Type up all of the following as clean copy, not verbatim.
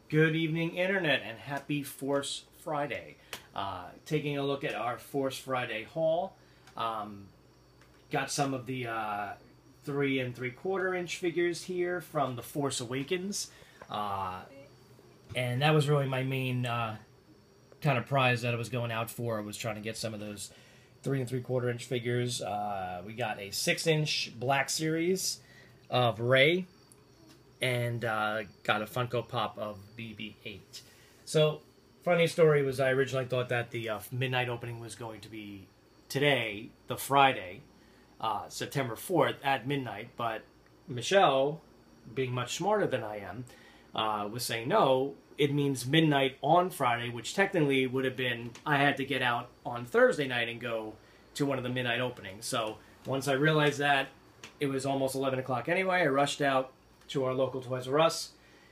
Good evening, Internet, and happy Force Friday. Taking a look at our Force Friday haul. Got some of the 3 3/4 inch figures here from The Force Awakens. And that was really my main kind of prize that I was going out for. I was trying to get some of those 3 3/4 inch figures. We got a 6-inch Black Series of Rey, and got a Funko Pop of BB-8. So, funny story was I originally thought that the midnight opening was going to be today, the Friday, September 4th at midnight, but Michelle, being much smarter than I am, was saying no, it means midnight on Friday, which technically would have been, I had to get out on Thursday night and go to one of the midnight openings. So once I realized that, it was almost 11 o'clock anyway, I rushed out to our local Toys R Us.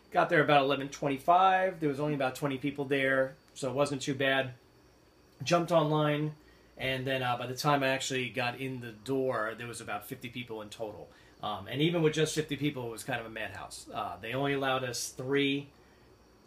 Got there about 11:25. There was only about 20 people there, so it wasn't too bad. Jumped online, and then by the time I actually got in the door, there was about 50 people in total. And even with just 50 people, it was kind of a madhouse. They only allowed us three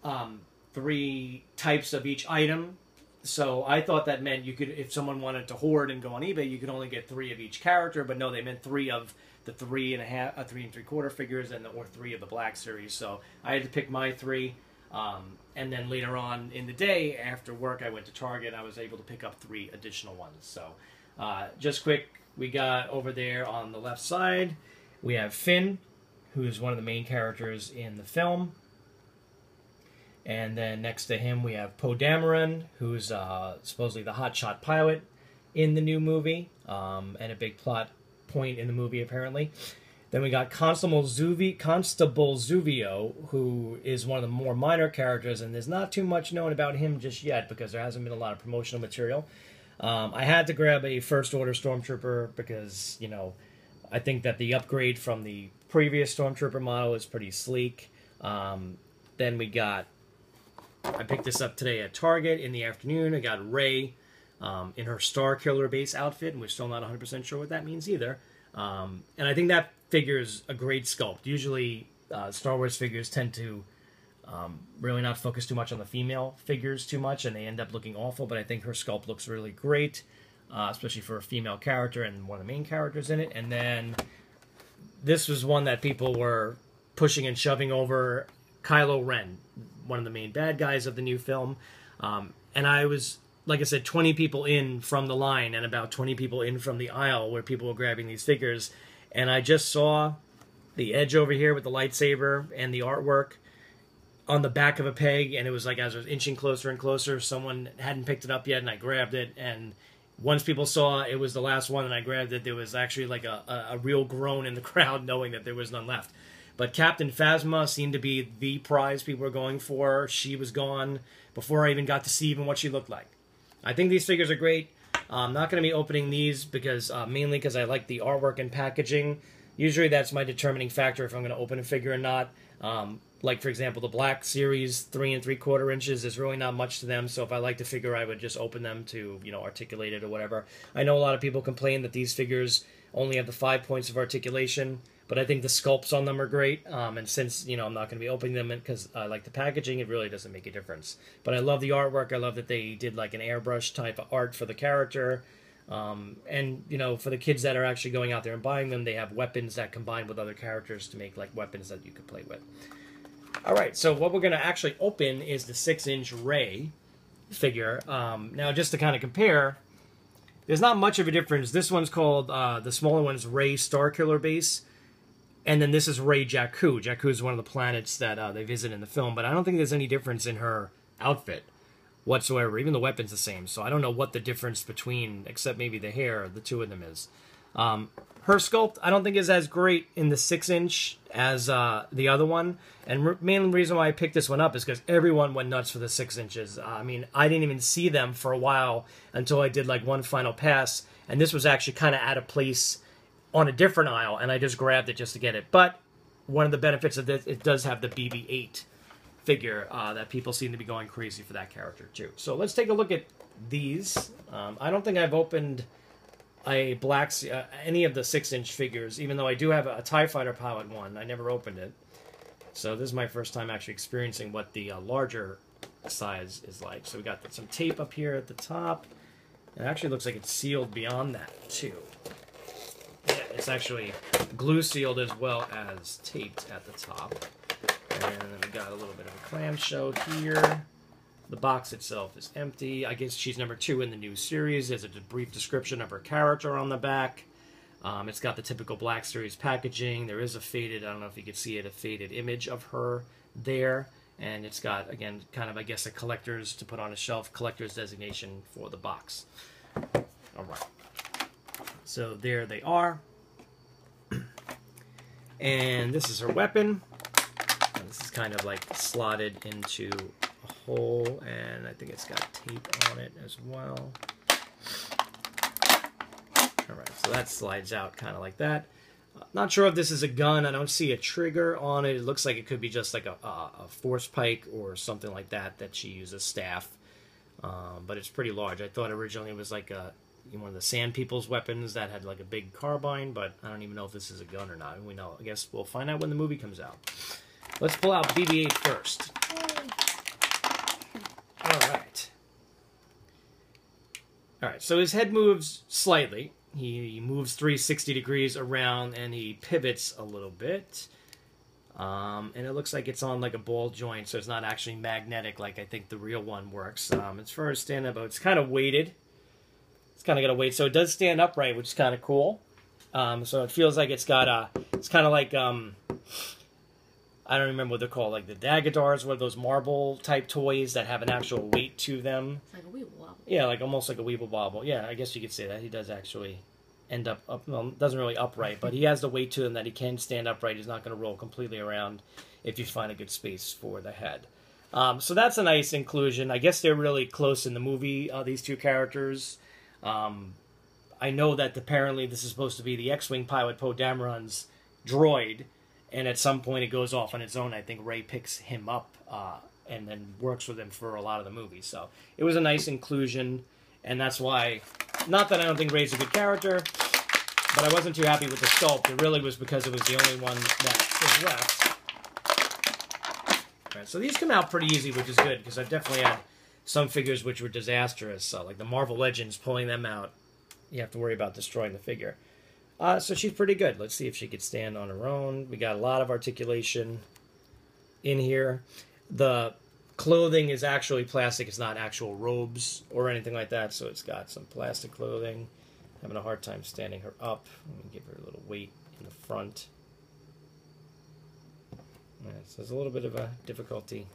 types of each item. So I thought that meant you could, if someone wanted to hoard and go on eBay, you could only get 3 of each character. But no, they meant 3 of the 3 3 3/4 figures, or 3 of the Black Series. So I had to pick my 3. And then later on in the day, after work, I went to Target. And I was able to pick up 3 additional ones. So just quick, we got over there on the left side, we have Finn, who is one of the main characters in the film. And then next to him, we have Poe Dameron, who's supposedly the hotshot pilot in the new movie, and a big plot point in the movie, apparently. Then we got Constable Zuvio, who is one of the more minor characters, and there's not too much known about him just yet because there hasn't been a lot of promotional material. I had to grab a First Order Stormtrooper because, you know, I think that the upgrade from the previous Stormtrooper model is pretty sleek. Then we got, I picked this up today at Target in the afternoon. I got Rey in her Starkiller base outfit, and we're still not 100% sure what that means either. And I think that figure is a great sculpt. Usually, Star Wars figures tend to really not focus too much on the female figures too much, and they end up looking awful, but I think her sculpt looks really great, especially for a female character and one of the main characters in it. And then this was one that people were pushing and shoving over, Kylo Ren, one of the main bad guys of the new film. And I was, like I said, 20 people in from the line and about 20 people in from the aisle where people were grabbing these figures. And I just saw the edge over here with the lightsaber and the artwork on the back of a peg. And it was like as I was inching closer and closer, someone hadn't picked it up yet, and I grabbed it. And once people saw it was the last one and I grabbed it, there was actually like a real groan in the crowd knowing that there was none left. But Captain Phasma seemed to be the prize people were going for. She was gone before I even got to see even what she looked like. I think these figures are great. I'm not going to be opening these because mainly because I like the artwork and packaging. Usually that's my determining factor if I'm going to open a figure or not. Like, for example, the Black Series 3 3/4 inches, there's really not much to them. So if I like the figure, I would just open them to, you know, articulate it or whatever. I know a lot of people complain that these figures only have the 5 points of articulation, but I think the sculpts on them are great, and since, you know, I'm not going to be opening them because I like the packaging, it really doesn't make a difference. But I love the artwork. I love that they did like an airbrush type of art for the character, and, you know, for the kids that are actually going out there and buying them, they have weapons that combine with other characters to make like weapons that you could play with. Alright, so what we're going to actually open is the 6-inch Rey figure. Now, just to kind of compare, there's not much of a difference. This one's called, the smaller one's Rey Starkiller base. And then this is Rey Jakku. Jakku is one of the planets that they visit in the film, but I don't think there's any difference in her outfit whatsoever. Even the weapon's the same, so I don't know what the difference between, except maybe the hair, the two of them is. Her sculpt, I don't think is as great in the 6-inch as the other one. And main reason why I picked this one up is because everyone went nuts for the 6 inches. I mean, I didn't even see them for a while until I did like one final pass, and this was actually kind of out of place on a different aisle, and I just grabbed it just to get it. But one of the benefits of this, it does have the BB-8 figure that people seem to be going crazy for that character too. So let's take a look at these. I don't think I've opened a any of the 6-inch figures, even though I do have a TIE Fighter pilot one. I never opened it. So this is my first time actually experiencing what the larger size is like. So we got some tape up here at the top. It actually looks like it's sealed beyond that too. Yeah, it's actually glue sealed as well as taped at the top. And then we got a little bit of a clamshell here. The box itself is empty. I guess she's number 2 in the new series. There's a brief description of her character on the back. It's got the typical Black Series packaging. There is a faded, I don't know if you can see it, a faded image of her there. And it's got, again, kind of, I guess, a collector's, to put on a shelf, collector's designation for the box. All right. So there they are. And this is her weapon. And this is kind of like slotted into a hole, and I think it's got tape on it as well. Alright, so that slides out kind of like that. Not sure if this is a gun. I don't see a trigger on it. It looks like it could be just like a force pike or something like that she uses staff. But it's pretty large. I thought originally it was like one of the Sand People's weapons that had like a big carbine, but I don't even know if this is a gun or not. I guess we'll find out when the movie comes out. Let's pull out BB-8 first. Alright. Alright, so his head moves slightly. He moves 360 degrees around, and he pivots a little bit. And it looks like it's on like a ball joint, so it's not actually magnetic like I think the real one works. As far as stand-up, it's kind of weighted. It's kind of got a weight, so it does stand upright, which is kind of cool. So it feels like it's got a... It's kind of like... I don't remember what they're called, like the Dagadars, what are those marble-type toys that have an actual weight to them. It's like a Weeble Wobble. Yeah, like almost like a Weeble Wobble. Yeah, I guess you could say that. He does actually end up well, doesn't really upright, but he has the weight to him that he can stand upright. He's not going to roll completely around if you find a good space for the head. So that's a nice inclusion. I guess they're really close in the movie, these two characters. I know that apparently this is supposed to be the X-Wing pilot Poe Dameron's droid, and at some point it goes off on its own. I think Rey picks him up and then works with him for a lot of the movie. So it was a nice inclusion, and that's why, not that I don't think Rey's a good character, but I wasn't too happy with the sculpt. It really was because it was the only one that was left. All right, so these come out pretty easy, which is good, because I've definitely had some figures which were disastrous, like the Marvel Legends, pulling them out. You have to worry about destroying the figure. So she's pretty good. Let's see if she could stand on her own. We got a lot of articulation in here. The clothing is actually plastic. It's not actual robes or anything like that, so it's got some plastic clothing. Having a hard time standing her up. Let me give her a little weight in the front. Right, so there's a little bit of a difficulty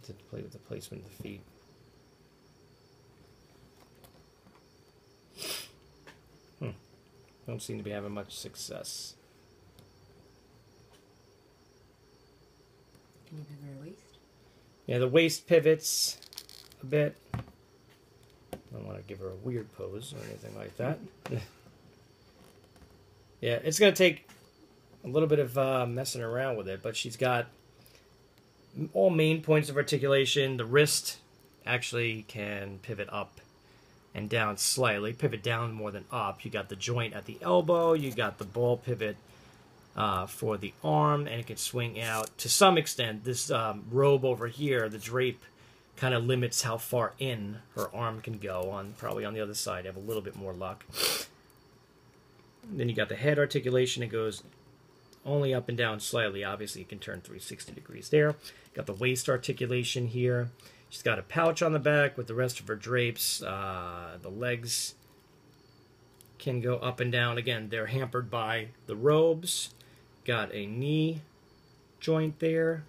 to play with the placement of the feet. Don't seem to be having much success. Can you pivot her waist? Yeah, the waist pivots a bit. I don't want to give her a weird pose or anything like that. Yeah, it's going to take a little bit of messing around with it, but she's got all main points of articulation. The wrist actually can pivot up and down slightly, pivot down more than up. You got the joint at the elbow, you got the ball pivot for the arm, and it can swing out. To some extent, this robe over here, the drape, kind of limits how far in her arm can go. Probably on the other side, have a little bit more luck. And then you got the head articulation. It goes only up and down slightly. Obviously, you can turn 360 degrees there. Got the waist articulation here. She's got a pouch on the back with the rest of her drapes. The legs can go up and down. Again, they're hampered by the robes. Got a knee joint there.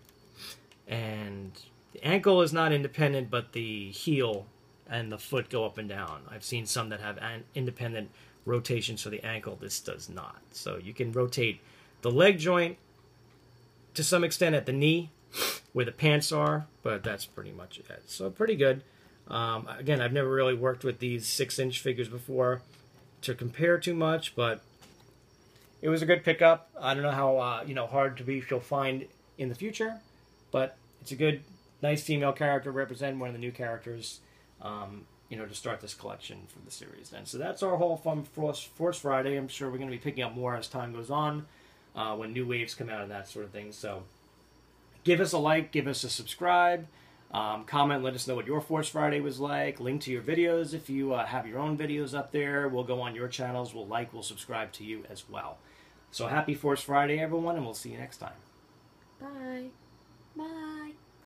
And the ankle is not independent, but the heel and the foot go up and down. I've seen some that have independent rotations for the ankle. This does not. So you can rotate the leg joint to some extent at the knee, where the pants are, but that's pretty much it. So pretty good. Again, I've never really worked with these 6-inch figures before to compare too much, but it was a good pickup. I don't know how hard to be she'll find in the future, but it's a good, nice female character representing one of the new characters, to start this collection for the series. And so that's our haul from Force Friday. I'm sure we're going to be picking up more as time goes on. when new waves come out and that sort of thing. So give us a like, give us a subscribe, comment, let us know what your Force Friday was like. Link to your videos if you have your own videos up there. We'll go on your channels. We'll like, we'll subscribe to you as well. So happy Force Friday, everyone, and we'll see you next time. Bye. Bye.